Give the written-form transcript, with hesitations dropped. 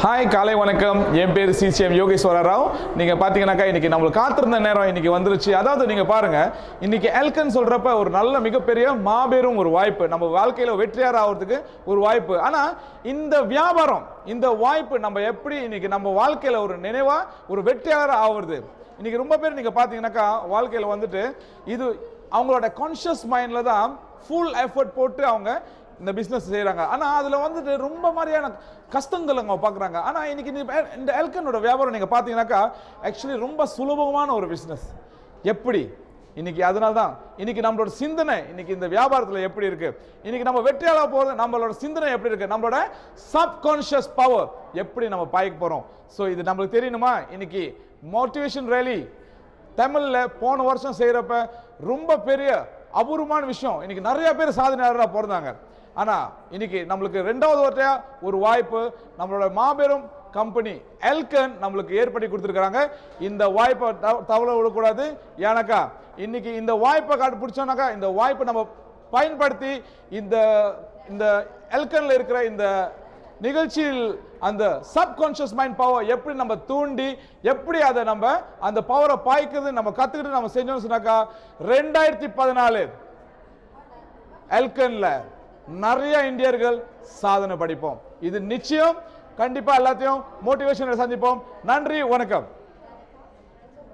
Hi, காலை வணக்கம். என் பேர் சிசிஎம் யோகேஸ்வர ராவ். நீங்கள் பார்த்தீங்கன்னாக்கா இன்றைக்கி நம்மளுக்கு காத்திருந்த நேரம் இன்றைக்கி வந்துருச்சு. அதாவது நீங்கள் பாருங்கள், இன்றைக்கி எல்கன் சொல்கிறப்ப ஒரு நல்ல மிகப்பெரிய மாபெரும் ஒரு வாய்ப்பு, நம்ம வாழ்க்கையில் வெற்றியார் ஆகிறதுக்கு ஒரு வாய்ப்பு. ஆனால் இந்த வியாபாரம், இந்த வாய்ப்பு நம்ம எப்படி இன்றைக்கி நம்ம வாழ்க்கையில் ஒரு நினைவாக ஒரு வெற்றியாளர் ஆகுறது. இன்றைக்கி ரொம்ப பேர் நீங்கள் பார்த்தீங்கன்னாக்கா வாழ்க்கையில் வந்துட்டு இது அவங்களோட கான்ஷியஸ் மைண்டில் தான் ஃபுல் எஃபர்ட் போட்டு அவங்க இந்த பிஸ்னஸ் செய்கிறாங்க. ஆனால் அதில் வந்துட்டு ரொம்ப மாதிரியான கஷ்டங்கள் அவங்க பார்க்குறாங்க. ஆனால் இன்றைக்கி இந்த எல்கனோட வியாபாரம் நீங்கள் பார்த்தீங்கன்னாக்கா ஆக்சுவலி ரொம்ப சுலபமான ஒரு பிஸ்னஸ். எப்படி இன்றைக்கி அதனால தான் இன்றைக்கி நம்மளோட சிந்தனை இன்றைக்கி இந்த வியாபாரத்தில் எப்படி இருக்குது, இன்றைக்கி நம்ம வெற்றியாள போகிறது நம்மளோட சிந்தனை எப்படி இருக்குது, நம்மளோட சப்கான்ஷியஸ் பவர் எப்படி நம்ம பாய்க்க போகிறோம். ஸோ இது நம்மளுக்கு தெரியணுமா? இன்றைக்கி மோட்டிவேஷன் ரேலி தமிழில் போன வருஷம் செய்கிறப்ப ரொம்ப பெரிய அபூர்வமான விஷயம். இன்றைக்கி நிறைய பேர் சாதனையாளராக பிறந்தாங்க. ஆனால் இன்னைக்கு நம்மளுக்கு ரெண்டாவது வாட்டியா ஒரு வாய்ப்பு நம்மளோட மாபெரும் கம்பெனி எல்கன் நம்மளுக்கு ஏற்படுத்தி கொடுத்துருக்காங்க. இந்த வாய்ப்பை தவற விடக்கூடாது. ஏன்னாக்கா இன்னைக்கு இந்த வாய்ப்பை பிடிச்சோம்னாக்கா இந்த வாய்ப்பை நம்ம பயன்படுத்தி இந்த இந்த எல்கன்ல இருக்கிற இந்த நிகழ்ச்சியில் அந்த சப்கான்ஷியஸ் மைண்ட் பவர் எப்படி நம்ம தூண்டி எப்படி அதை நம்ம அந்த பவரை பாய்க்கிறது நம்ம கற்றுக்கிட்டு நம்ம செஞ்சோம்னு சொன்னாக்கா 2014 எல்கன்ல நிறைய இந்தியர்கள் சாதனை படிப்போம். இது நிச்சயம். கண்டிப்பா எல்லாத்தையும் மோட்டிவேஷன் சந்திப்போம். நன்றி, வணக்கம்.